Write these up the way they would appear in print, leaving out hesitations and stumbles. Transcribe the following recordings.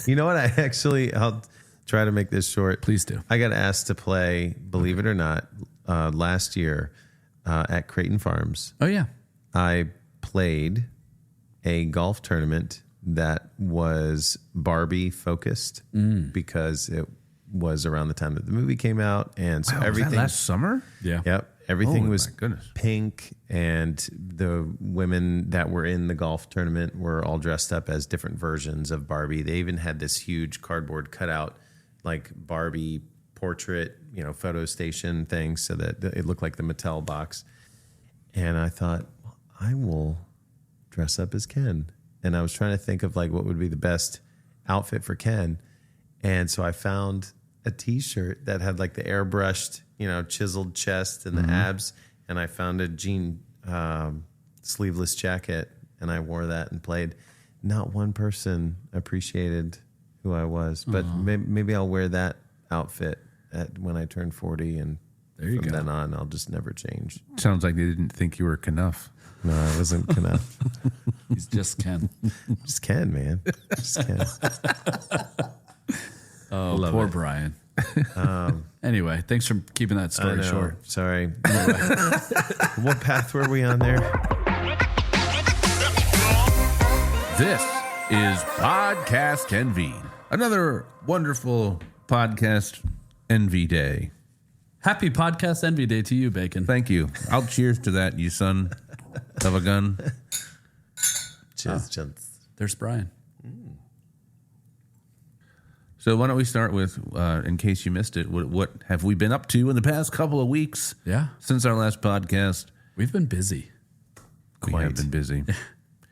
You know what? I'll try to make this short. Please do. I got asked to play, believe it or not, last year at Creighton Farms. Oh, yeah. I played a golf tournament that was Barbie focused because it was around the time that the movie came out. And so everything. Was that last summer? Yeah. Yep. Everything was my goodness. pink, and the women that were in the golf tournament were all dressed up as different versions of Barbie. They even had this huge cardboard cutout, like Barbie portrait, photo station thing, so that it looked like the Mattel box. And I thought, well, I will dress up as Ken. And I was trying to think of like what would be the best outfit for Ken. And so I found a T-shirt that had like the airbrushed, chiseled chest and the abs. And I found a jean sleeveless jacket, and I wore that and played. Not one person appreciated who I was, but maybe I'll wear that outfit when I turn 40, and from then on, I'll just never change. Sounds like they didn't think you were Knuff. No, I wasn't Knuff. He's just Ken. Just Ken, man. Just Ken. Oh, poor Brian. Anyway, thanks for keeping that story short. Sorry. What path were we on there? This is PODCASTNV, another wonderful Podcast NV Day. Happy Podcast Envy Day to you, Bacon. Thank you. I'll cheers to that, you son of a gun. Cheers. There's Brian. So why don't we start with, in case you missed it, what have we been up to in the past couple of weeks? Yeah. Since our last podcast. We've been busy. We have been busy.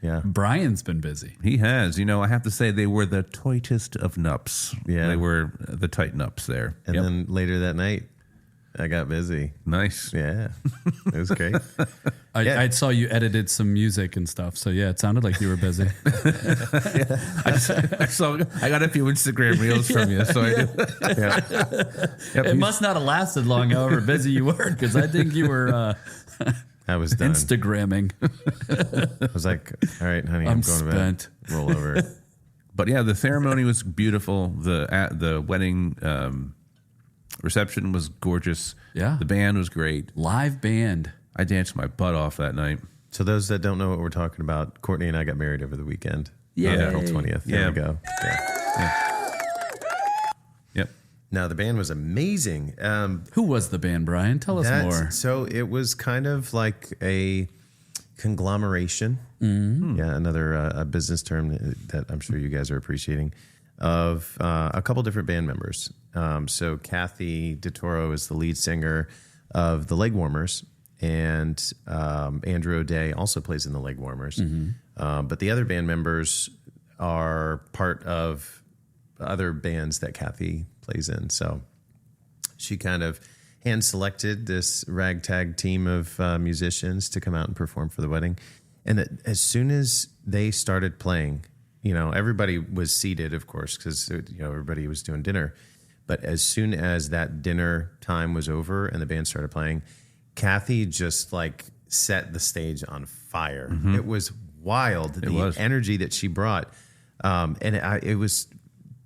Yeah. Brian's been busy. He has. I have to say they were the tightest of nups. Yeah. They were the tight nups there. And then later that night, I got busy. Nice. Yeah. It was great. I saw you edited some music and stuff. So, yeah, it sounded like you were busy. I got a few Instagram reels from you. So I did. It must not have lasted long, however busy you were, because I think you were I was done. Instagramming. I was like, all right, honey, I'm going spent. to bed. Roll over. But yeah, the ceremony was beautiful. The wedding reception was gorgeous. Yeah. The band was great. Live band. I danced my butt off that night. So those that don't know what we're talking about, Courtney and I got married over the weekend. Yeah. On April 20th. There we go. Yeah. Yep. Now, the band was amazing. Who was the band, Brian? Tell us more. So it was kind of like a conglomeration. Mm-hmm. Yeah, another a business term that I'm sure you guys are appreciating, of a couple different band members. So Kathy DeToro is the lead singer of the Leg Warmers, and Andrew O'Day also plays in the Leg Warmers. Mm-hmm. But the other band members are part of other bands that Kathy plays in. So she kind of hand-selected this ragtag team of musicians to come out and perform for the wedding. And as soon as they started playing, everybody was seated, of course, because everybody was doing dinner. But as soon as that dinner time was over and the band started playing, Kathy just like set the stage on fire. Mm-hmm. It was wild. It was energy that she brought. It was,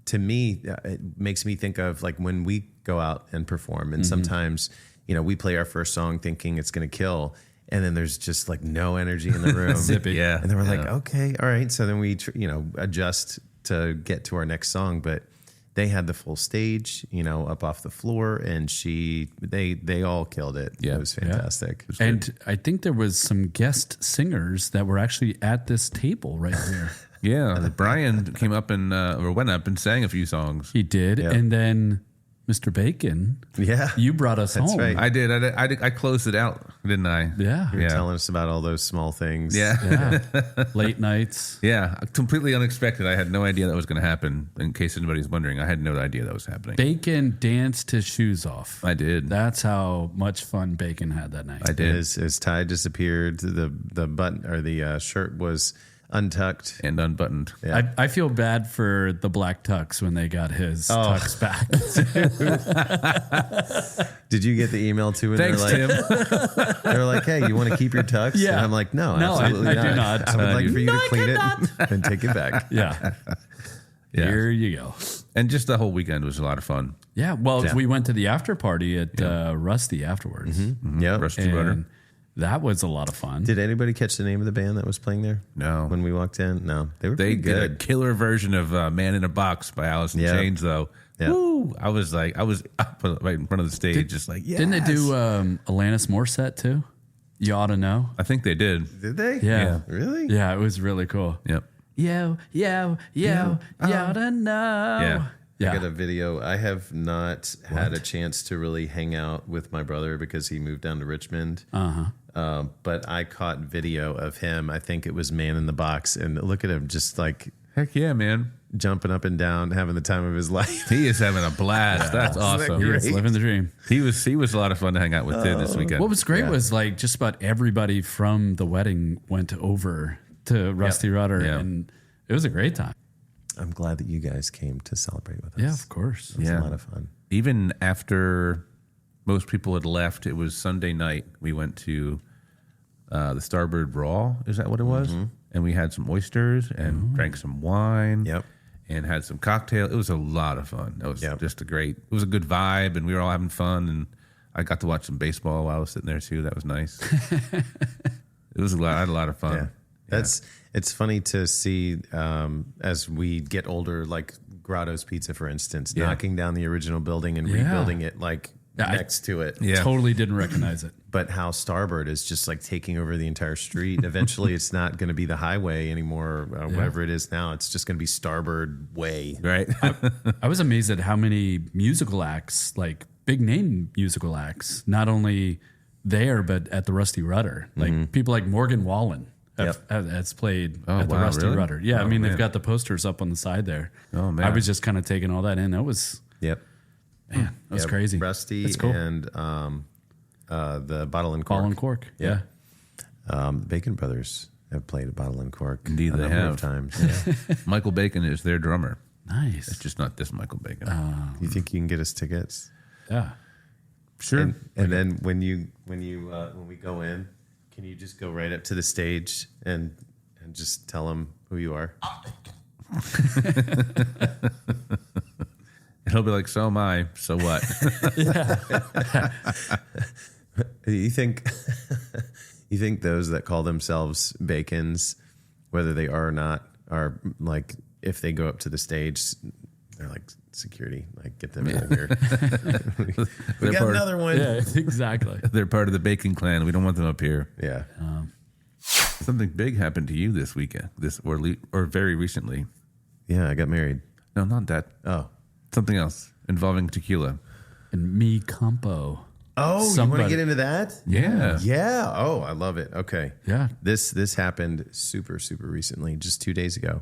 to me, it makes me think of like when we go out and perform, and sometimes, we play our first song thinking it's going to kill, and then there's just like no energy in the room. Zippy. Yeah. And then we're like, okay, all right. So then we, adjust to get to our next song, but they had the full stage, up off the floor, and they all killed it. Yeah. It was fantastic. Yeah. And I think there was some guest singers that were actually at this table right here. Yeah. Brian came up and went up and sang a few songs. He did. Yeah. And then Mr. Bacon, you brought us home. Right. I did. I closed it out, didn't I? Yeah. You were telling us about all those small things. Yeah. Late nights. Yeah. Completely unexpected. I had no idea that was going to happen. In case anybody's wondering, I had no idea that was happening. Bacon danced his shoes off. I did. That's how much fun Bacon had that night. I did. His tie disappeared. The button or the shirt was untucked and unbuttoned. Yeah. I feel bad for the black tux when they got his tux back. Did you get the email too? And Thanks, Tim. They're like, hey, you want to keep your tux? Yeah. And I'm like, no, absolutely not. I do not. I would like for you to clean it and take it back. Yeah. Yeah. Here you go. And just the whole weekend was a lot of fun. Yeah. Well, we went to the after party at Rusty afterwards. Yeah. Rusty Rudder. And that was a lot of fun. Did anybody catch the name of the band that was playing there? No. When we walked in? No. They were They pretty did a good. killer version of Man in a Box by Alice in Yeah. Chains, though. Yeah. Woo! I was up right in front of the stage, just like, yeah. Didn't they do Alanis Morissette too? You ought to know. I think they did. Did they? Yeah. Really? Yeah, it was really cool. Yep. You ought to know. Yeah. I got a video. I have not had a chance to really hang out with my brother because he moved down to Richmond. But I caught video of him. I think it was Man in the Box. And look at him just like Heck yeah, man. jumping up and down, having the time of his life. He is having a blast. That's awesome. He was living the dream. He was a lot of fun to hang out with too this weekend. What was great was like just about everybody from the wedding went over to Rusty Rudder, Yeah. and it was a great time. I'm glad that you guys came to celebrate with us. Yeah, of course. It was a lot of fun. Even after most people had left, it was Sunday night. We went to the Starboard Raw. Is that what it was? And we had some oysters and drank some wine. Yep. And had some cocktail. It was a lot of fun. That was just it was a good vibe, and we were all having fun. And I got to watch some baseball while I was sitting there too. That was nice. It was I had a lot of fun. Yeah. It's funny to see as we get older, like Grotto's Pizza, for instance, knocking down the original building and rebuilding it like next to it. Yeah. Totally didn't recognize it. But how Starboard is just like taking over the entire street. Eventually, it's not going to be the highway anymore, whatever it is now. It's just going to be Starboard Way. Right. I was amazed at how many musical acts, like big name musical acts, not only there, but at the Rusty Rudder. Like people like Morgan Wallen has played at the Rusty Rudder. Yeah, I mean, they've got the posters up on the side there. Oh, man. I was just kind of taking all that in. That was, Yep. man, that was crazy. Rusty That's cool. and the Bottle and Cork. Ball and Cork. Yeah. Bacon Brothers have played at Bottle and Cork Indeed, a they number have. of times. Michael Bacon is their drummer. Nice. It's just not this Michael Bacon. You think you can get us tickets? Yeah. Sure. And then when we go in, can you just go right up to the stage and just tell them who you are? He'll be like, so am I. So what? You think those that call themselves Bacons, whether they are or not, are like, if they go up to the stage, they're like, security, like, get them out of here. we got another one. Yeah, exactly. They're part of the Bacon clan. We don't want them up here. Yeah. Something big happened to you this weekend, or very recently. Yeah, I got married. No, not that. Oh. Something else involving tequila. And me compo. Oh, you want to get into that? Yeah. Yeah. Oh, I love it. Okay. Yeah. This happened super recently, just 2 days ago.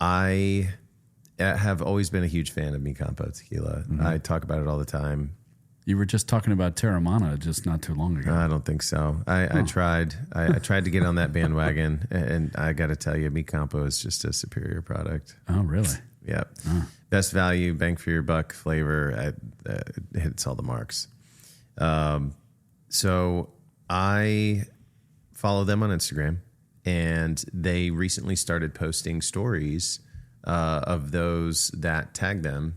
I have always been a huge fan of Mi Campo tequila. I talk about it all the time. You were just talking about Terramana just not too long ago. I don't think so. I tried. I tried to get on that bandwagon, and I got to tell you, Mi Campo is just a superior product. Oh, really? Yeah. Best value, bang for your buck flavor. It hits all the marks. So I follow them on Instagram, and they recently started posting stories of those that tag them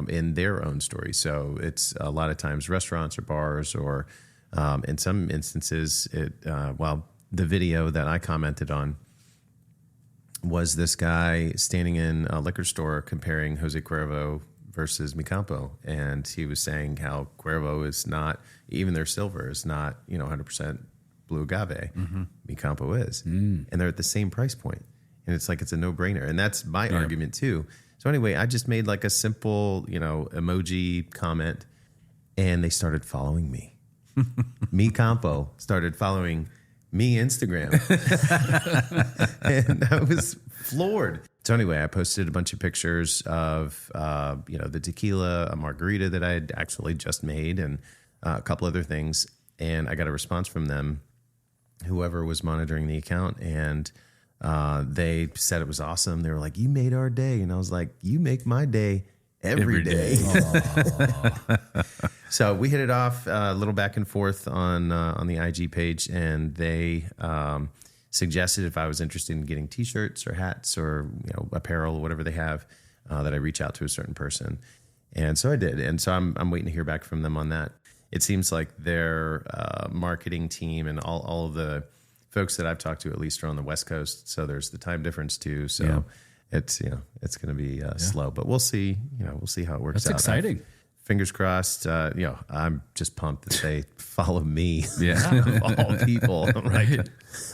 in their own stories. So it's a lot of times restaurants or bars, or in some instances, the video that I commented on was this guy standing in a liquor store comparing Jose Cuervo versus Mi Campo. And he was saying how Cuervo is not, even their silver is not, 100% blue agave. Mi Campo is. And they're at the same price point. And it's like, it's a no-brainer. And that's my argument too. So anyway, I just made like a simple, emoji comment, and they started following me. Mi Campo started following me Instagram. And I was floored. So anyway, I posted a bunch of pictures of, the tequila, a margarita that I had actually just made, and a couple other things. And I got a response from them, whoever was monitoring the account, and they said it was awesome. They were like, "You made our day." And I was like, "You make my day every day." So we hit it off a little back and forth on the IG page, and they suggested if I was interested in getting T-shirts or hats or apparel or whatever they have, that I reach out to a certain person. And so I did. And so I'm waiting to hear back from them on that. It seems like their marketing team and all of the folks that I've talked to at least are on the West Coast. So there's the time difference too. So it's it's going to be slow, but we'll see. We'll see how it works out. That's exciting. Fingers crossed. I'm just pumped that they follow me. Yeah, of all people. Right.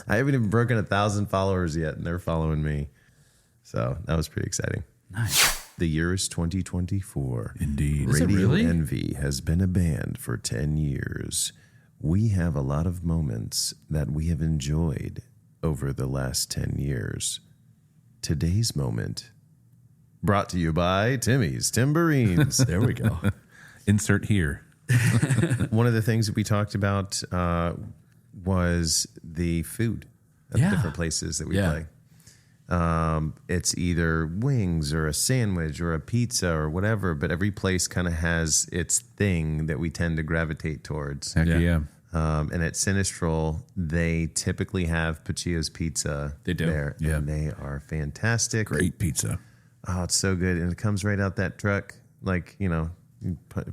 I haven't even broken 1,000 followers yet, and they're following me. So that was pretty exciting. Nice. The year is 2024. Indeed. Is it Radio really? Envy has been a band for 10 years. We have a lot of moments that we have enjoyed over the last 10 years. Today's moment, brought to you by Timmy's Timberines. There we go. Insert here. One of the things that we talked about was the food at the different places that we play. It's either wings or a sandwich or a pizza or whatever, but every place kind of has its thing that we tend to gravitate towards. Heck yeah. And at Sinistral, they typically have Pacio's Pizza. They do. There, Yeah. and they are fantastic. Great pizza. Oh, it's so good. And it comes right out that truck, like, you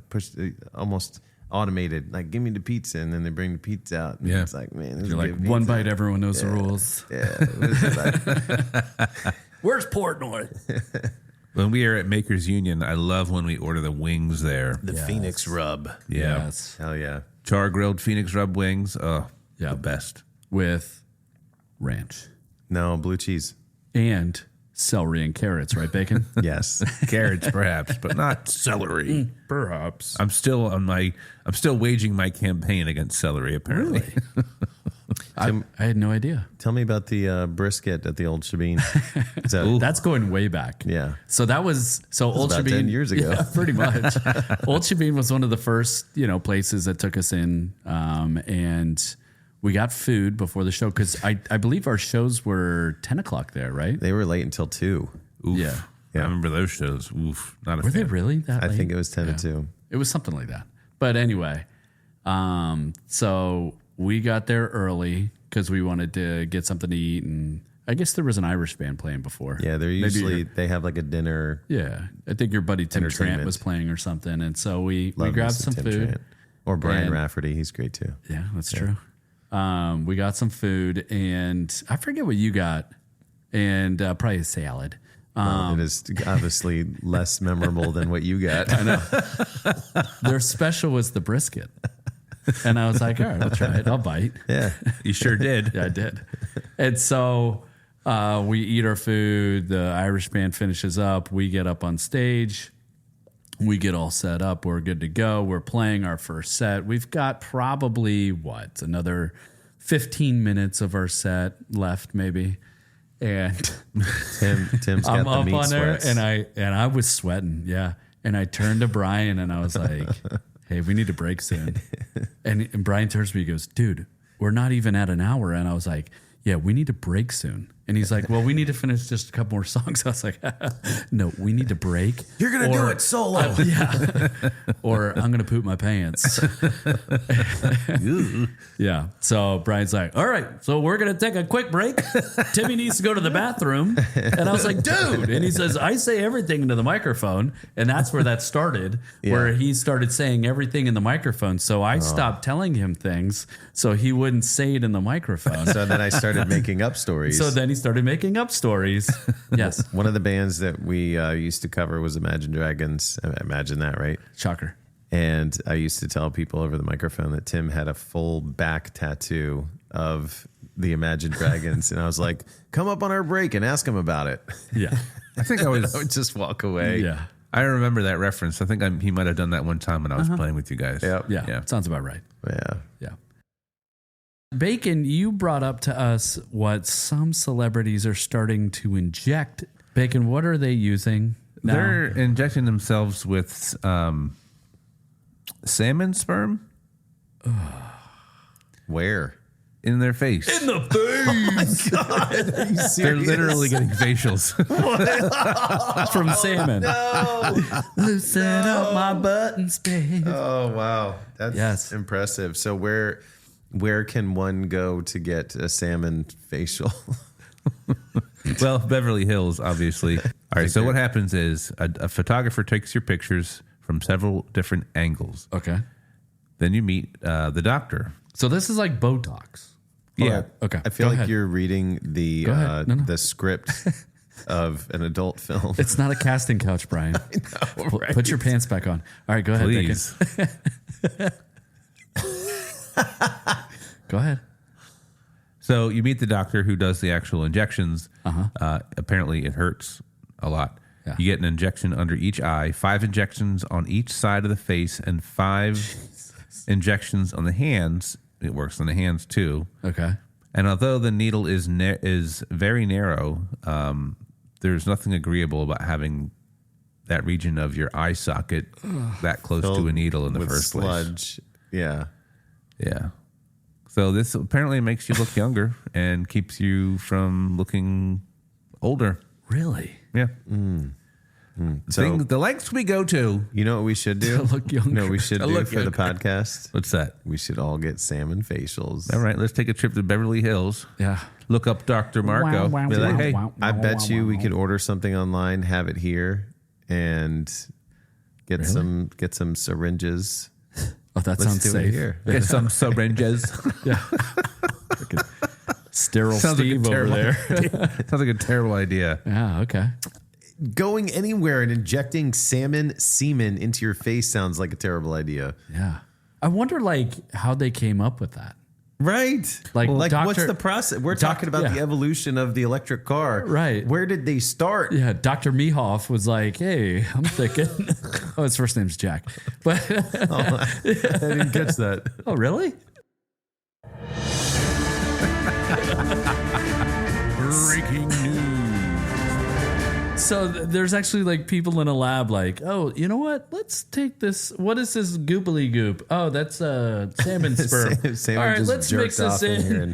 push almost automated, like, give me the pizza. And then they bring the pizza out. And it's like, man, this You're is like, good one pizza. bite, everyone knows the rules. Yeah. It was like, Where's Portnoy? When we are at Makers Union, I love when we order the wings there. the Phoenix rub. Yeah. Yes. Hell yeah. Char grilled Phoenix rub wings. Oh, Yeah. the best. With ranch No, blue cheese. and celery and carrots, right, Bacon? Yes. Carrots, perhaps, but not celery. Perhaps. I'm still waging my campaign against celery, apparently. I had no idea. Tell me about the brisket at the Old Shabine. So, That's going way back. yeah. So that was Old about Shabine 10 years ago. Yeah, pretty much. Old Shabine was one of the first, places that took us in, and we got food before the show because I believe our shows were 10 o'clock there, right? They were late until 2. Oof. Yeah. I remember those shows. Oof. Not a Were they fan. really that I late? think it was 10 to 2. It was something like that. But anyway, so we got there early because we wanted to get something to eat, and I guess there was an Irish band playing before. Yeah, they're usually, they have like a dinner. Yeah, I think your buddy Tim Trant Entertainment. was playing or something, and so we Love grabbed Mr. some Tim food. Trant. Or Brian And- Rafferty. He's great too. Yeah, that's true. We got some food, and I forget what you got, and probably a salad. It is obviously less memorable than what you got. I know. Their special was the brisket. And I was like, all right, I'll try it. I'll bite. Yeah. You sure did. Yeah, I did. And so we eat our food. The Irish band finishes up. We get up on stage. We get all set up. We're good to go. We're playing our first set. We've got probably, another 15 minutes of our set left, maybe. And Tim's got I'm the up meat on there, sweats. and I was sweating, yeah. And I turned to Brian, and I was like, "Hey, we need to break soon." And Brian turns to me, he goes, "Dude, we're not even at an hour." And I was like, "Yeah, we need to break soon." And he's like, "Well, we need to finish just a couple more songs." I was like, "No, we need to break. You're going to do it solo. Yeah, or I'm gonna poop my pants." Yeah. So Brian's like, "All right, so we're gonna take a quick break. Timmy needs to go to the bathroom." And I was like, "Dude!" And he says, "I say everything into the microphone," and that's where that started, where he started saying everything in the microphone. So I stopped telling him things so he wouldn't say it in the microphone. So then I started making up stories. So then he started making up stories. Yes, One of the bands that we used to cover was Imagine Dragons. Imagine that, right? shocker. And I used to tell people over the microphone that Tim had a full back tattoo of the Imagine Dragons. And I was like, come up on our break and ask him about it. Yeah, I think I I was. would just walk away. yeah, I remember that reference. I think he might have done that one time when I was playing with you guys. Yep. yeah. Yeah. Sounds about right. Yeah. Yeah. Bacon, you brought up to us what some celebrities are starting to inject. Bacon, what are they using now? They're injecting themselves with salmon sperm Where? in their face. in the face. Are you serious? They're literally getting facials. From salmon. Loosen up my buttons, babe. Oh, wow. That's Yes. impressive. So where Where can one go to get a salmon facial? Well, Beverly Hills, obviously. All right. So what happens is a photographer takes your pictures from several different angles. Okay. Then you meet the doctor. So this is like Botox. Yeah. Okay. I feel Go like ahead. you're reading the the script of an adult film. It's not a casting couch, Brian. Right? Put your pants back on. All right, go ahead, Please. Bacon. Go ahead. So you meet the doctor who does the actual injections. Apparently, it hurts a lot. Yeah. You get an injection under each eye, 5 injections on each side of the face, and 5 injections on the hands. It works on the hands too. Okay. And although the needle is very narrow, there's nothing agreeable about having that region of your eye socket that close to a needle in the with first place. sludge. Yeah. Yeah. So this apparently makes you look younger and keeps you from looking older. Really? Yeah. So The lengths we go to. you know what we should do? To look younger. No, we should To do look for the younger. podcast. What's that? We should all get salmon facials. All right, let's take a trip to Beverly Hills. Yeah. Look up Dr. Marco. Wow, Be like, wow, hey, wow. I bet you we could order something online, have it here, and get some syringes. Oh, that Let's sounds do safe. it here. get some syringes. Yeah. Sterile Sounds like a Steve over terrible there. Sounds like a terrible idea. Yeah. Okay. Going anywhere and injecting salmon semen into your face sounds like a terrible idea. Yeah. I wonder, like, how they came up with that. Right. Like, what's Dr. the process? We're talking about the evolution of the electric car. Right. Where did they start? Yeah, Dr. Mehoff was like, "Hey, I'm thinking." Oh, his first name's Jack. But I didn't catch that. oh, really? Breaking news. So there's actually like people in a lab, like, "Oh, you know what? Let's take this. What is this goobly goop? Oh, that's salmon sperm. Salmon All right, just let's mix jerked this off in here in.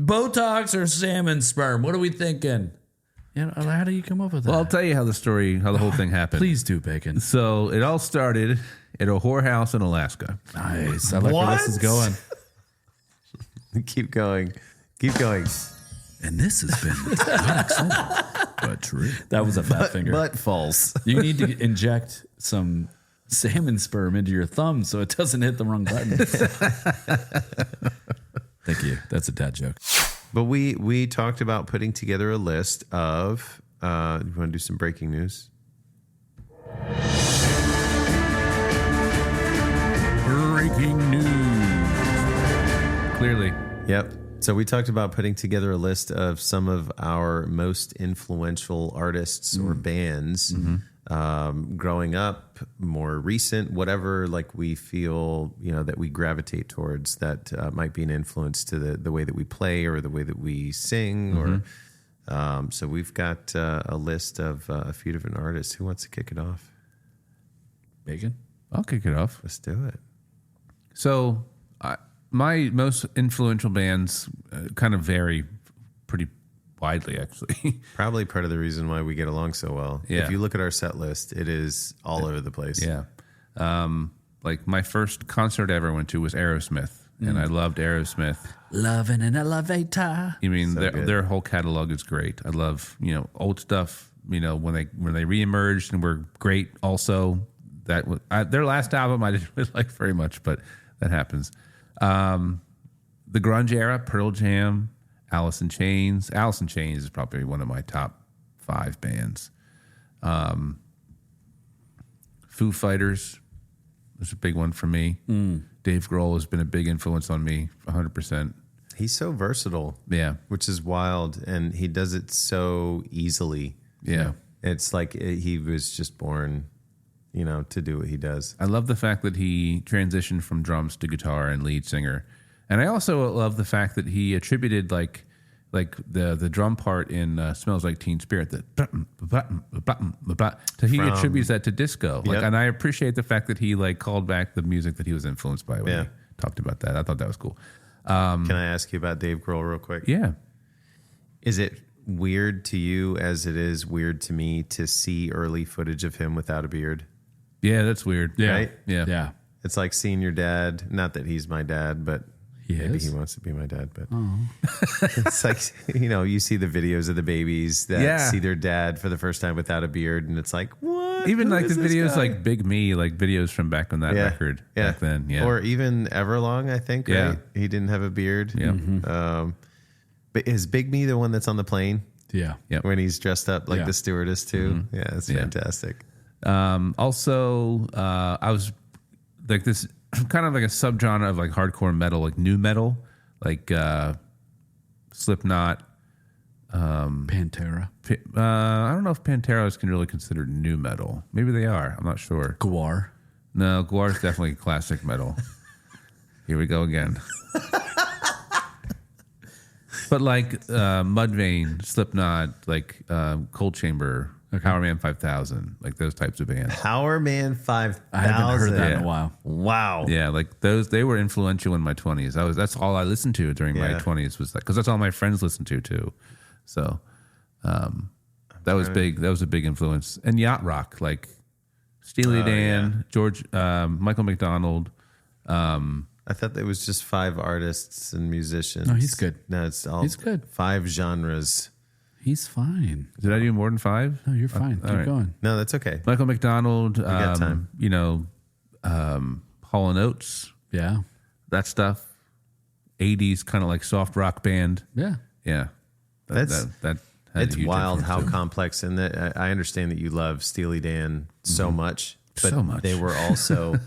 Botox or salmon sperm? What are we thinking? You know, how do you come up with that? Well, I'll tell you how the whole thing happened. Please do, Bacon. So it all started at a whorehouse in Alaska. Nice. I like where this is What? going. Keep going. Keep going. And this has been not exciting, but true. That was a fat finger. But false. You need to inject some salmon sperm into your thumb so it doesn't hit the wrong button. Thank you. That's a dad joke. But we talked about putting together a list of. You want to do some breaking news? Breaking news. Clearly. Yep. So we talked about putting together a list of some of our most influential artists or bands growing up, more recent, whatever. Like we feel, that we gravitate towards that might be an influence to the way that we play or the way that we sing. Or so we've got a list of a few different artists. Who wants to kick it off? Bacon? I'll kick it off. Let's do it. So, my most influential bands kind of vary pretty widely, actually. Probably part of the reason why we get along so well. Yeah. If you look at our set list, it is all over the place. Yeah. Like my first concert I ever went to was Aerosmith, and I loved Aerosmith. Loving in an elevator. I mean, So good. their whole catalog is great. I love, old stuff, when they reemerged and were great also. That was, their last album I didn't really like very much, but that happens. The grunge era, Pearl Jam, Alice in Chains. Alice in Chains is probably one of my top 5 bands. Foo Fighters was a big one for me. Dave Grohl has been a big influence on me, 100%. He's so versatile. Yeah. Which is wild, and he does it so easily. Yeah. It's like he was just born, to do what he does. I love the fact that he transitioned from drums to guitar and lead singer. And I also love the fact that he attributed like the drum part in Smells Like Teen Spirit, he attributes that to disco. Yep. And I appreciate the fact that he called back the music that he was influenced by when he talked about that. I thought that was cool. Can I ask you about Dave Grohl real quick? Yeah. Is it weird to you as it is weird to me to see early footage of him without a beard? Yeah, that's weird. Yeah. Right? Yeah. Yeah. It's like seeing your dad, not that he's my dad, but Maybe he wants to be my dad, but it's like, you see the videos of the babies that see their dad for the first time without a beard, and it's like, what? Even like the videos like Big Me, like videos from back on that record back then. Yeah. Or even Everlong, I think, right? He didn't have a beard. Yeah. But is Big Me the one that's on the plane? Yeah. Yep. When he's dressed up like the stewardess too? Mm-hmm. Yeah, that's fantastic. Also, I was like this kind of like a subgenre of like hardcore metal, like new metal, like Slipknot, Pantera. I don't know if Pantera is really considered new metal. Maybe they are. I'm not sure. Guar. No, Guar is definitely classic metal. Here we go again. But like Mudvayne, Slipknot, like Cold Chamber, Power Man 5000, like those types of bands. Power Man 5000. I haven't heard that in a while. Wow. Yeah, like those, they were influential in my 20s. That's all I listened to during my 20s was that, because that's all my friends listened to too. So that was big. That was a big influence. And yacht rock, like Steely Dan, George, Michael McDonald. I thought that was just 5 artists and musicians. No, he's good. No, it's all he's good. 5 genres. He's fine. Did I do more than 5? No, you're fine. Keep going. No, that's okay. Michael McDonald. got time. Hall and Oates. Yeah. That stuff. 80s kind of like soft rock band. Yeah. Yeah. That had It's a huge wild influence how too. complex. And that I understand that you love Steely Dan so much, but So much. they were also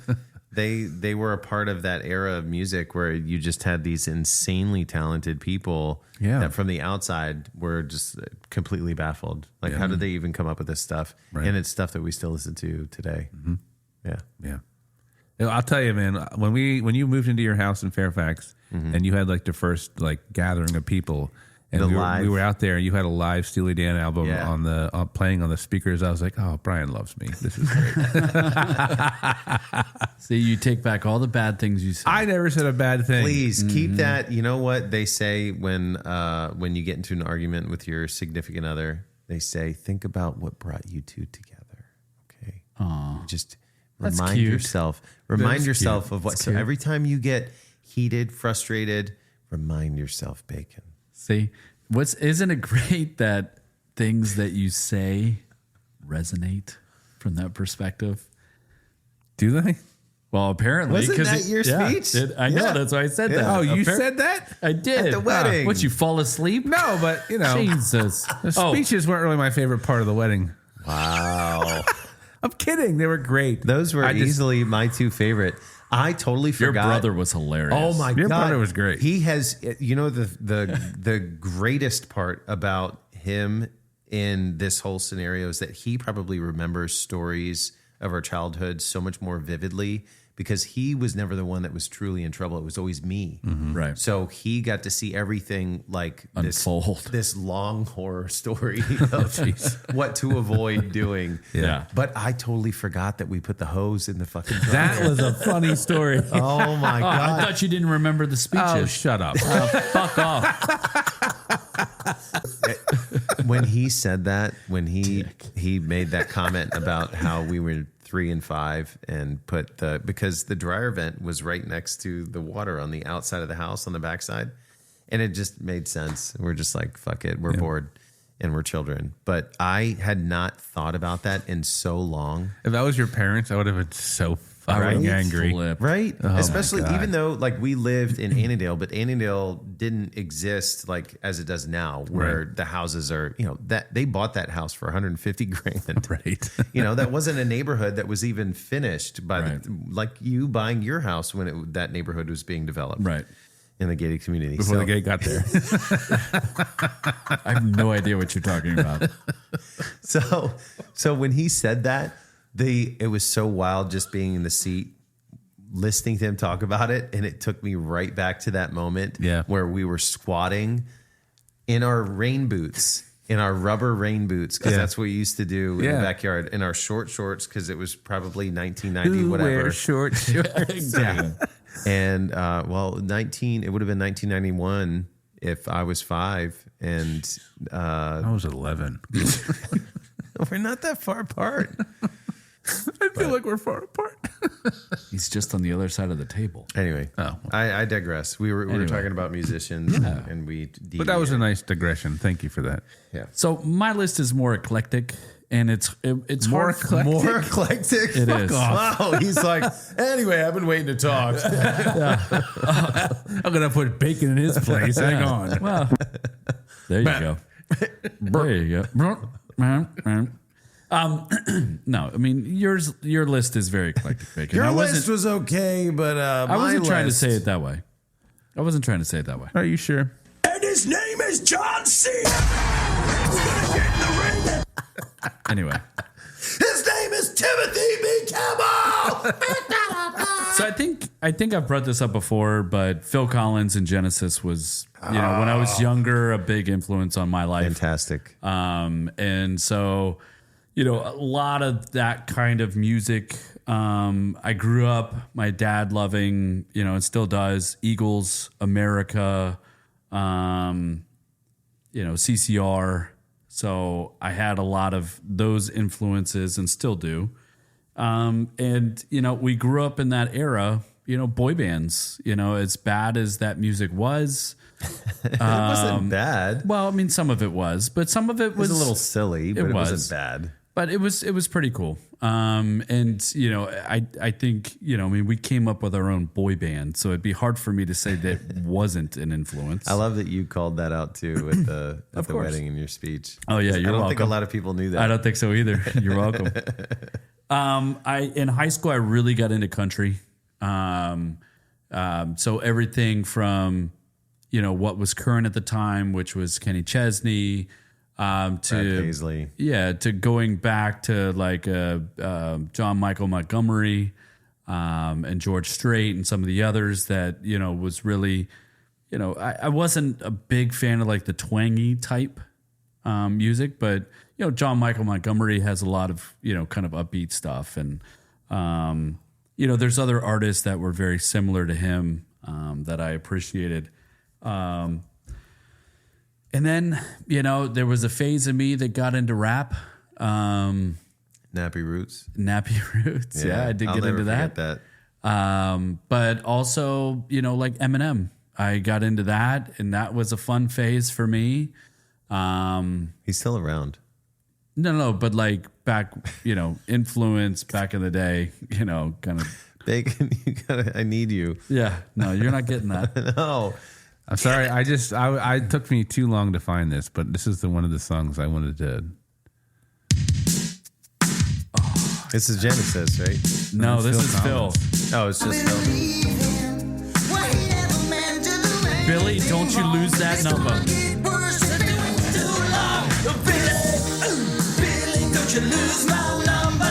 they were a part of that era of music where you just had these insanely talented people that from the outside were just completely baffled. Like, how did they even come up with this stuff? Right. And it's stuff that we still listen to today. Mm-hmm. Yeah. Yeah. I'll tell you, man, when you moved into your house in Fairfax and you had like the first like gathering of people and we were out there and you had a live Steely Dan album on the playing on the speakers, I was like, oh, Brian loves me. This is great. See, you take back all the bad things you said. I never said a bad thing. Please keep that. You know what they say when you get into an argument with your significant other? They say, think about what brought you two together. Okay. Just remind yourself. Remind yourself of what. So every time you get heated, frustrated, remind yourself, Bacon. See, isn't it great that things that you say resonate from that perspective? Do they? Well, apparently. Wasn't that your speech? I know, that's why I said that. Oh, you said that? I did. At the wedding. What, you fall asleep? No, but Jesus. the speeches weren't really my favorite part of the wedding. Wow. I'm kidding. They were great. Those were easily my 2 favorite. I totally forgot. Your brother was hilarious. Oh my God. Your brother was great. He has, the greatest part about him in this whole scenario is that he probably remembers stories of our childhood so much more vividly because he was never the one that was truly in trouble. It was always me. Mm-hmm. Right. So he got to see everything like unfold. This long horror story of what to avoid doing. Yeah. But I totally forgot that we put the hose in the fucking dryer. That was a funny story. Oh my God. I thought you didn't remember the speeches. Oh, shut up. Fuck off. When he said that, when he made that comment about how we were 3 and 5 and because the dryer vent was right next to the water on the outside of the house on the backside, and it just made sense. We're just like, fuck it, we're bored and we're children. But I had not thought about that in so long. If that was your parents, I would have been so fucking angry. Right? Oh, especially my God. even though like we lived in Annandale, but Annandale didn't exist like as it does now, where the houses are, that they bought that house for $150,000. Right. That wasn't a neighborhood that was even finished by like you buying your house when that neighborhood was being developed. Right. In the gated community. Before the gate got there. I have no idea what you're talking about. So when he said that, it was so wild just being in the seat, listening to him talk about it. And it took me right back to that moment where we were squatting in our rain boots, in our rubber rain boots, because that's what we used to do in the backyard, in our short shorts, because it was probably 1990, Who whatever. wears short shorts? Exactly. And it would have been 1991 if I was 5 and I was 11. we're not that far apart. I feel like we're far apart. He's just on the other side of the table. Anyway, I digress. We were talking about musicians, and we. But that was a nice digression. Thank you for that. Yeah. So my list is more eclectic, and it's More hard. eclectic? More eclectic. It is. Wow. He's like, anyway, I've been waiting to talk. I'm gonna put bacon in his place. Hang on. Well, there you go. There you go. No, I mean your list is very eclectic, Bacon. Your list was okay, but I wasn't trying to say it that way. I wasn't trying to say it that way. Are you sure? And his name is John Cena. He's gonna get in the ring. Anyway, His name is Timothy B. Campbell. so I think I've brought this up before, but Phil Collins and Genesis was, when I was younger, a big influence on my life. Fantastic. And so, a lot of that kind of music. I grew up, my dad loving, and still does, Eagles, America, CCR. So I had a lot of those influences and still do. And we grew up in that era, boy bands, as bad as that music was. It wasn't bad. Well, I mean, some of it was, but some of it was a little silly, but it was. wasn't bad. But it was pretty cool. I think, we came up with our own boy band, so it'd be hard for me to say that wasn't an influence. I love that you called that out too at the wedding in your speech. Oh yeah, you're welcome. I don't think a lot of people knew that. I don't think so either. You're welcome. In high school, I really got into country. So everything from, what was current at the time, which was Kenny Chesney, Brad Paisley. Yeah, to going back to like John Michael Montgomery and George Strait and some of the others that, was really, I wasn't a big fan of like the twangy type music, but, John Michael Montgomery has a lot of, kind of upbeat stuff. And, there's other artists that were very similar to him that I appreciated. And then, there was a phase of me that got into rap. Nappy Roots. Yeah, I did I'll get never into forget that. But also, like Eminem, I got into that, and that was a fun phase for me. He's still around. No, but like back, influence back in the day, kind of. Bacon, I need you. Yeah, no, you're not getting that. No. I'm sorry. I took me too long to find this, but this is one of the songs I wanted to. This is Genesis, right? No, this is Phil. Oh, it's just Phil. Billy, don't you lose that number. Billy, don't you lose my number.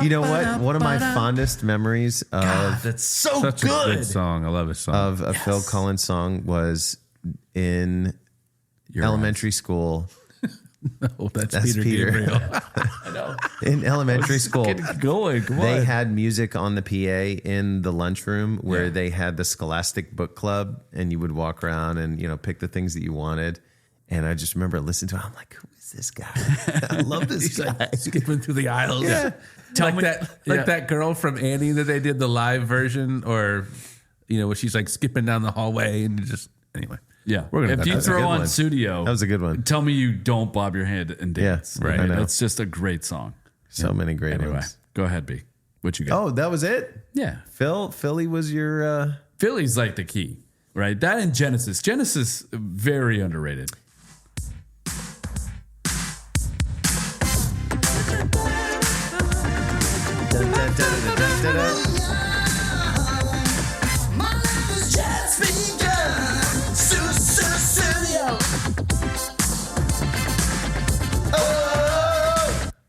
You know what? One of my fondest memories of That's so Such a good song. I love this song. of a Phil Collins song was in elementary school. Oh, that's Peter Gabriel. I know. In elementary school, Get going. Come they on. had music on the PA in the lunchroom where they had the Scholastic Book Club, and you would walk around and pick the things that you wanted. And I just remember listening to it. I'm like, who is this guy? I love this guy. Skipping through the aisles. Yeah. Like that girl from Annie that they did the live version, or where she's like skipping down the hallway and just anyway. Yeah. We're gonna If cut you that. throw on one. Studio, That was a good one. tell me you don't bob your head and dance. Yeah, right. I know. That's just a great song. So many great Anyway, ones. go ahead, B. What you got? Oh, that was it? Yeah. Philly was your... Philly's like the key, right? That and Genesis. Genesis, very underrated. My life has just begun. Sussudio.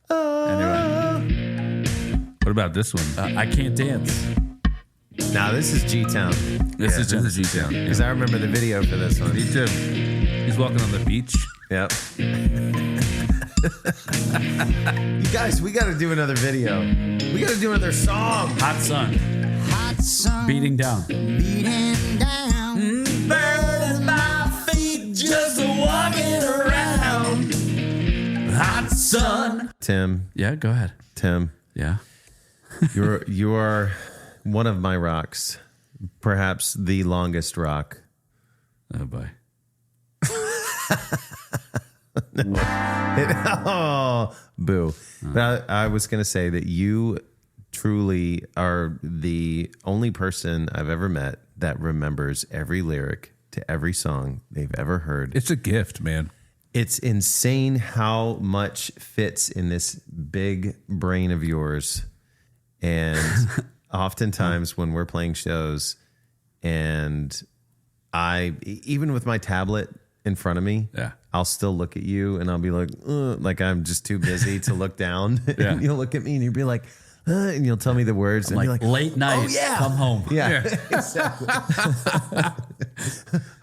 Anyway, What about this one? I Can't Dance. Nah, this is G-Town. This is This is Genesis. G-Town. Because I remember the video for this one. Me too. He's walking on the beach. Yep. You guys, we got to do another video. We got to do another song. Hot Sun. Hot sun Beating Down. beating down. Burning my feet just walking around. Hot Sun. Tim. Yeah, go ahead. Tim. Yeah. You are one of my rocks, perhaps the longest rock. Oh boy. Oh, boo. But I was going to say that you truly are the only person I've ever met that remembers every lyric to every song they've ever heard. It's a gift, man. It's insane how much fits in this big brain of yours. And oftentimes when we're playing shows and even with my tablet in front of me, Yeah. I'll still look at you and I'll be like I'm just too busy to look down. Yeah. And you'll look at me and you'll be like, and you'll tell me the words and Like, be like, late night, oh, yeah. come home. Yeah, exactly.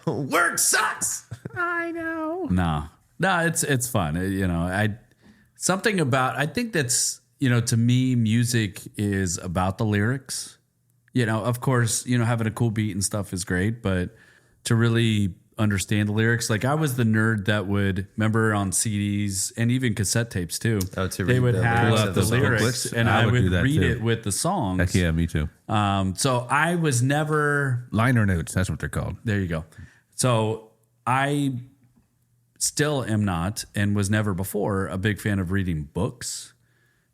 Work sucks. I know. No, it's fun. I think that's, to me, music is about the lyrics. Of course, having a cool beat and stuff is great, but to really understand the lyrics, like I was the nerd that would remember on CDs and even cassette tapes too. Oh, to they read would the have lyrics of the the songs. lyrics, and I I would would do that read too. it with the songs. Heck yeah, me too. So I was never. Liner notes, that's what they're called. There you go. So I still am not and was never before a big fan of reading books,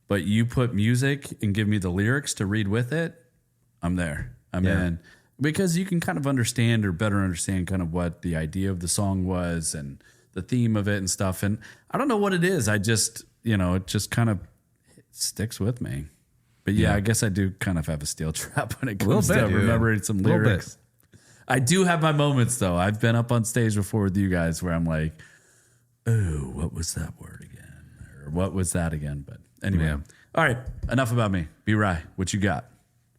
but you put music and give me the lyrics to read with it, I'm there. I'm in. Because you can kind of understand or better understand kind of what the idea of the song was and the theme of it and stuff. And I don't know what it is. I just, it just kind of sticks with me. But yeah, I guess I do kind of have a steel trap when it comes to remembering some lyrics. I do have my moments though. I've been up on stage before with you guys where I'm like, oh, what was that word again? Or what was that again? But anyway. Yeah. All right. Enough about me. B-Rye, what you got?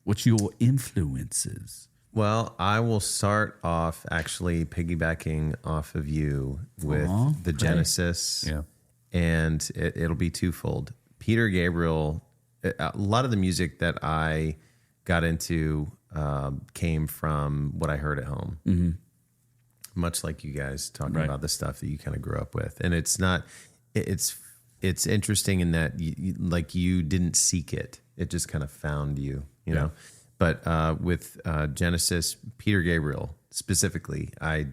What's your influences? Well, I will start off actually piggybacking off of you with the Genesis. Yeah. And it'll be twofold. Peter Gabriel, a lot of the music that I got into came from what I heard at home. Mm-hmm. Much like you guys talking about the stuff that you kind of grew up with. And it's not, it's interesting in that you didn't seek it. It just kind of found you, you know? But with Genesis, Peter Gabriel specifically, I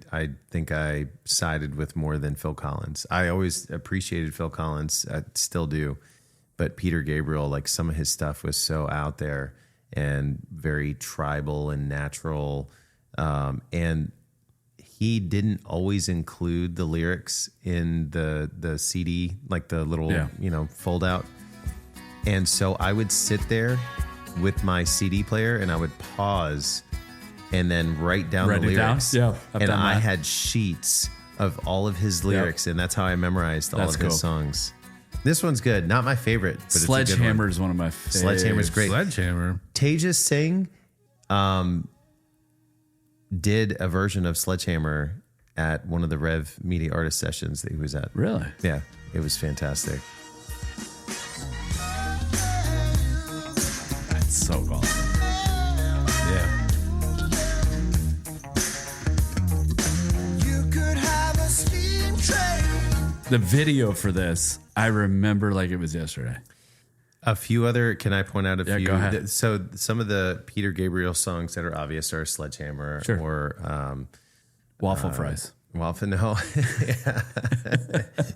think I sided with more than Phil Collins. I always appreciated Phil Collins, I still do. But Peter Gabriel, like some of his stuff was so out there and very tribal and natural. And he didn't always include the lyrics in the CD, like the little, fold out. And so I would sit there with my CD player and I would pause and then write down the lyrics. Yeah, and I had sheets of all of his lyrics, and that's how I memorized all of his songs. This one's good. Not my favorite, but Sledgehammer it's is one of my favorites. Sledgehammer's great. Sledgehammer. Tejas Singh did a version of Sledgehammer at one of the Rev Media Artist sessions that he was at. Really? Yeah, it was fantastic. That's so awesome. Yeah. The video for this, I remember like it was yesterday. A few other, can I point out a few? Go ahead. So some of the Peter Gabriel songs that are obvious are Sledgehammer or Waffle fries. Waffle, no.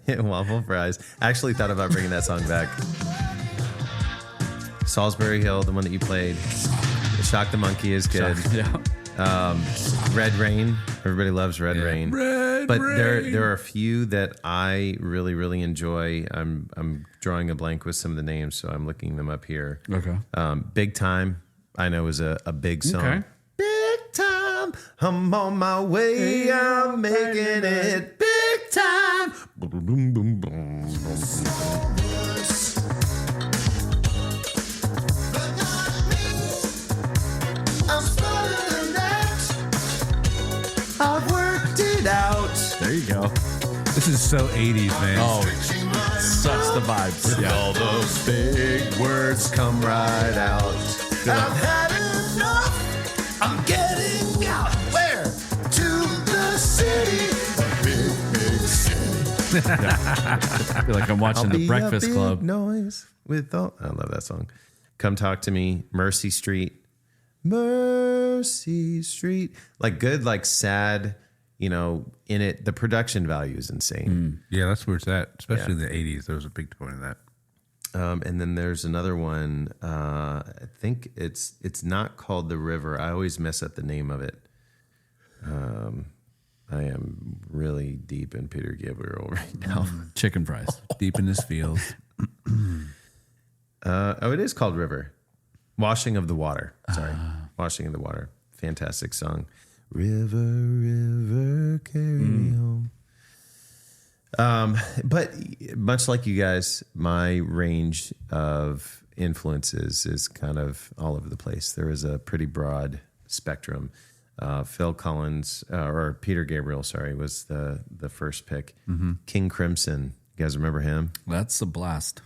Waffle fries. I actually thought about bringing that song back. Salisbury Hill, the one that you played. Shock the Monkey is good. Red Rain. Everybody loves Red Rain. But there are a few that I really, really enjoy. I'm drawing a blank with some of the names, so I'm looking them up here. Okay. Big Time, I know is a big song. Okay. Big time, I'm on my way, I'm making it big time. Boom, boom, boom, boom, boom. I've worked it out. There you go. This is so 80s, man. Oh, such the vibes. Yeah. All those big words come right out. I've had enough. I'm getting out. Where? To the city. A big, big city. I feel like I'm watching The Breakfast Club. Noise with all. I love that song. Come Talk to Me. Mercy Street. Mercy Street. Like good, like sad, in it. The production value is insane. Yeah, that's where it's at, especially in the 80s. There was a big point in that. And then there's another one. I think it's not called The River. I always mess up the name of it. I am really deep in Peter Gabriel right now. Chicken fries. Deep in his fields. It is called River. Washing of the Water. Sorry. Washing of the Water. Fantastic song. River, river, carry me home. But much like you guys, my range of influences is kind of all over the place. There is a pretty broad spectrum. Phil Collins, or Peter Gabriel, sorry, was the first pick. King Crimson. You guys remember him? That's a blast.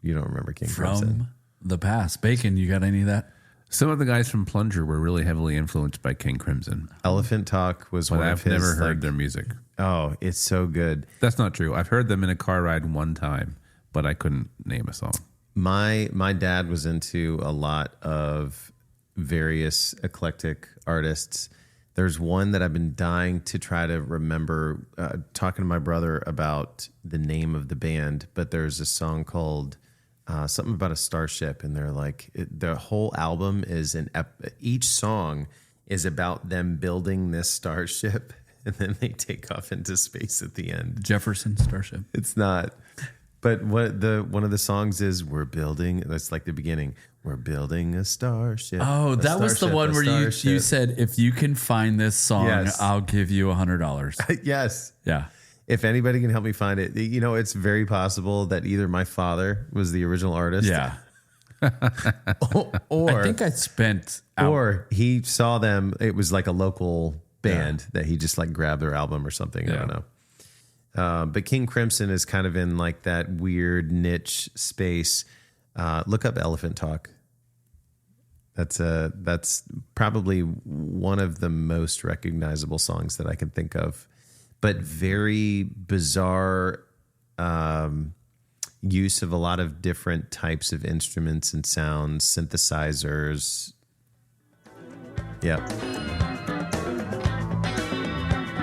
You don't remember King Crimson? From the past. Bacon, you got any of that? Some of the guys from Plunger were really heavily influenced by King Crimson. Elephant Talk was But one I've of his. never heard their music. Oh, it's so good. That's not true. I've heard them in a car ride one time, but I couldn't name a song. My dad was into a lot of various eclectic artists. There's one that I've been dying to try to remember, talking to my brother about the name of the band, but there's a song called something about a starship, and they're like, the whole album is each song is about them building this starship, and then they take off into space at the end. Jefferson Starship. It's not. But one of the songs is "We're building." That's like the beginning. We're building a starship. Oh, that was the one where you said, if you can find this song, Yes. I'll give you $100. Yes. Yeah. If anybody can help me find it, it's very possible that either my father was the original artist, Yeah. or I think I spent or he saw them. It was like a local band that he just like grabbed their album or something. I Yeah. don't know. But King Crimson is kind of in like that weird niche space. Look up Elephant Talk. That's probably one of the most recognizable songs that I can think of, but very bizarre use of a lot of different types of instruments and sounds, synthesizers. Yep.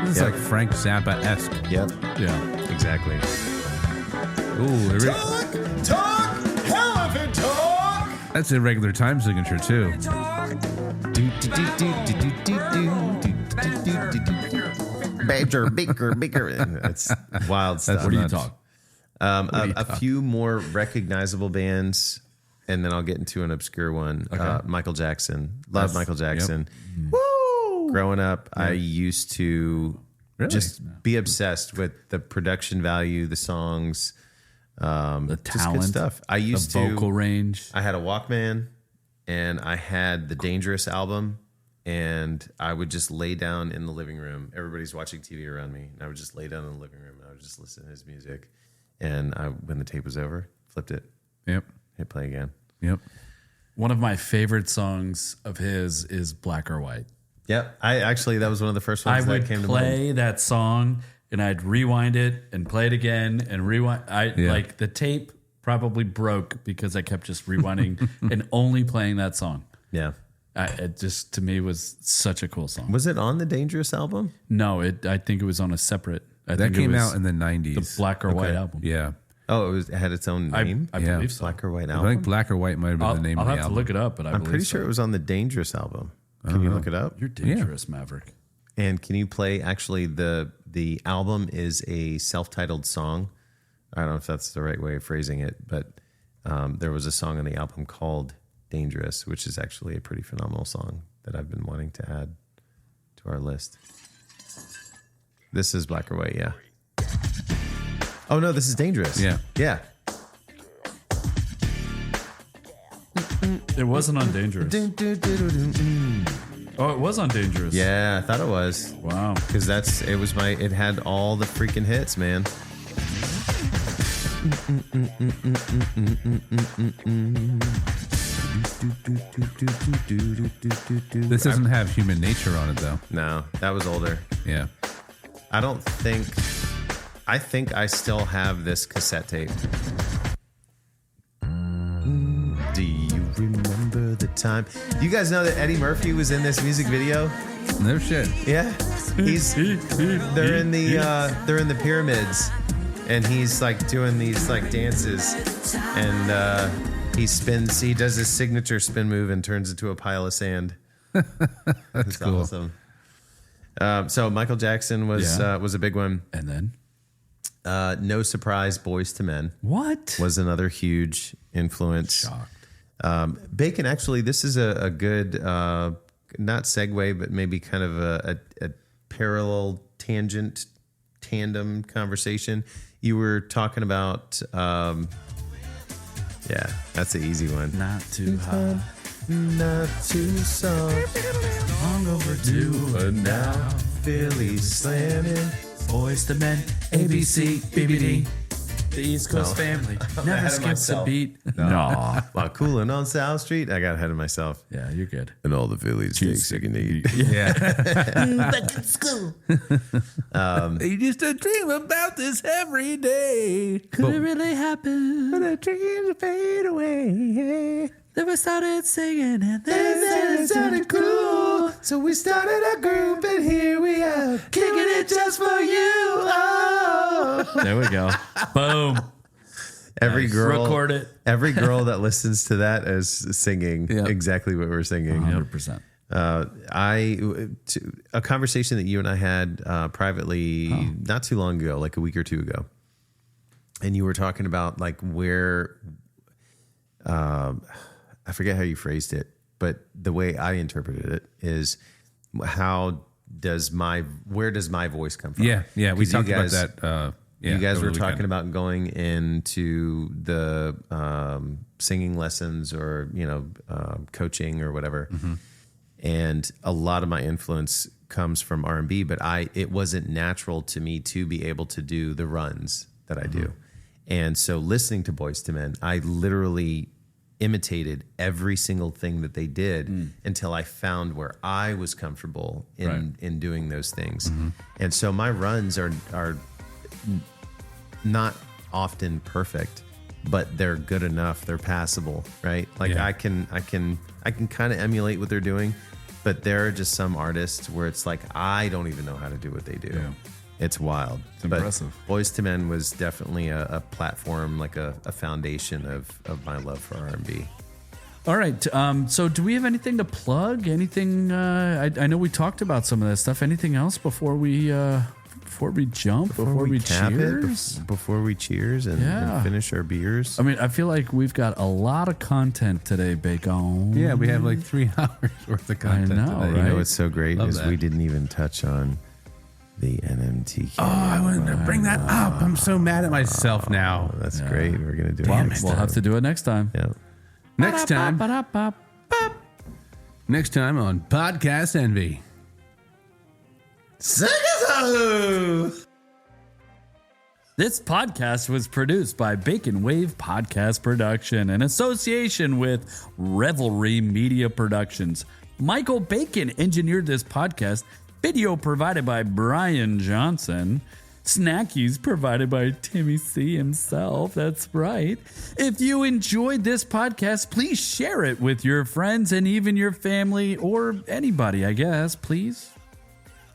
This is like Frank Zappa-esque. Yep. Yeah. Exactly. Ooh, Talk, elephant talk. that's a regular time signature, too. Bigger. It's wild stuff. What do you nuts. talk? A few more recognizable bands, and then I'll get into an obscure one. Michael Jackson. Love Michael Jackson. Woo! Growing up, I used to just be obsessed with the production value, the songs, The just good talent, stuff. I used the vocal range. I had a Walkman, and I had the Dangerous album, and I would just lay down in the living room. Everybody's watching TV around me, and I would just lay down in the living room, and I would just listen to his music. And when the tape was over, flipped it, Yep. hit play again. Yep. One of my favorite songs of his is Black or White. Yep, that was one of the first I ones would that came to mind. play that song and I'd rewind it and play it again and rewind. Like the tape probably broke because I kept just rewinding and only playing that song. Yeah, It just to me was such a cool song. was it on the Dangerous album? No, I think it was on a separate. I That think it came was out in the 90s. the Black or White album. Yeah. Oh, it had its own name. I Yeah. believe so. Black or White I album. think Black or White might have been the name I'll of the have to album. look it up, but I'm pretty sure it was on the Dangerous album. Can you look it up? You're dangerous, Maverick. And can you play? Actually, the album is a self-titled song. I don't know if that's the right way of phrasing it, but there was a song on the album called "Dangerous," which is actually a pretty phenomenal song that I've been wanting to add to our list. This is Black or White, yeah. Oh no, this is Dangerous. Yeah. yeah. It wasn't on Dangerous. Oh, it was on Dangerous. Yeah, I thought it was. Wow. Because it had all the freaking hits, man. This doesn't have Human Nature on it, though. No, that was older. Yeah. I I think I still have this cassette tape. Do you remember the time? You guys know that Eddie Murphy was in this music video? No shit. Yeah, they're in the pyramids, and he's like doing these like dances, and he does his signature spin move and turns into a pile of sand. That's cool. Awesome. So Michael Jackson was a big one, And then no surprise, Boys to Men what? was another huge influence. Shocked. Bacon, actually, this is a good, not segue, but maybe kind of a parallel tandem conversation. You were talking about, that's the easy one. Not too hot. Not too soft. Long overdue. But now Philly slamming. Boys to Men. ABC. BBD. The East Coast family never ahead of skips a myself. beat. No. While cooling on South Street, I got ahead of myself. Yeah, you're good. And all the Phillies take second eat. Yeah. Back in school. You used to dream about this every day. Could it really happen? The dreams fade away. Then we started singing and then It sounded cool, so we started a group, and here we are, kicking it just for you. Oh. there we go. Boom. Every girl, Record it. every girl that listens to that is singing Yep. exactly what we're singing. 100%. A conversation that you and I had privately not too long ago, like a week or two ago, and you were talking about like where, I forget how you phrased it, but the way I interpreted it is where does my voice come from? Yeah. We 'Cause talked about that. You guys over were the talking weekend. about going into the singing lessons or coaching or whatever, and a lot of my influence comes from R&B, but it wasn't natural to me to be able to do the runs that I do, and so listening to Boyz II Men, I literally imitated every single thing that they did until I found where I was comfortable in doing those things, and so my runs are not often perfect, but they're good enough. They're passable, right? Like Yeah. I can kind of emulate what they're doing, but there are just some artists where it's like I don't even know how to do what they do. Yeah. It's wild. It's impressive. Boyz II Men was definitely a platform, like a foundation of my love for R&B. All right. So do we have anything to plug? Anything? I know we talked about some of that stuff. Anything else before we jump? Before we cap cheers? it, before we cheers and finish our beers. I mean, I feel like we've got a lot of content today, Bacon. Yeah, we have like 3 hours worth of content. know, today. right? You know what's so great Love is that. we didn't even touch on the NMTK. Oh, I wanted to bring that up. I'm so mad at myself now. That's great. We're gonna do it Well, next we'll time. have to do it next time. Yeah. Next time on Podcast Envy. This podcast was produced by Bacon Wave Podcast Production in association with Revelry Media Productions. Michael Bacon engineered this podcast. Video provided by Brian Johnson. Snackies provided by Timmy C himself. That's right. If you enjoyed this podcast, please share it with your friends and even your family or anybody, I guess, please.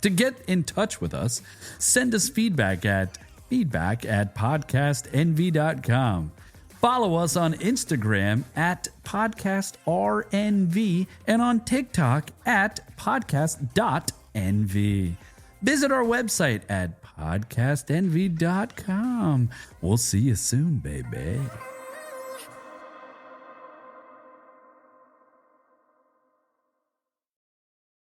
To get in touch with us, send us feedback at podcastnv.com. Follow us on Instagram at podcastRNV and on TikTok at podcast.nv. Visit our website at podcastnv.com. We'll see you soon, baby.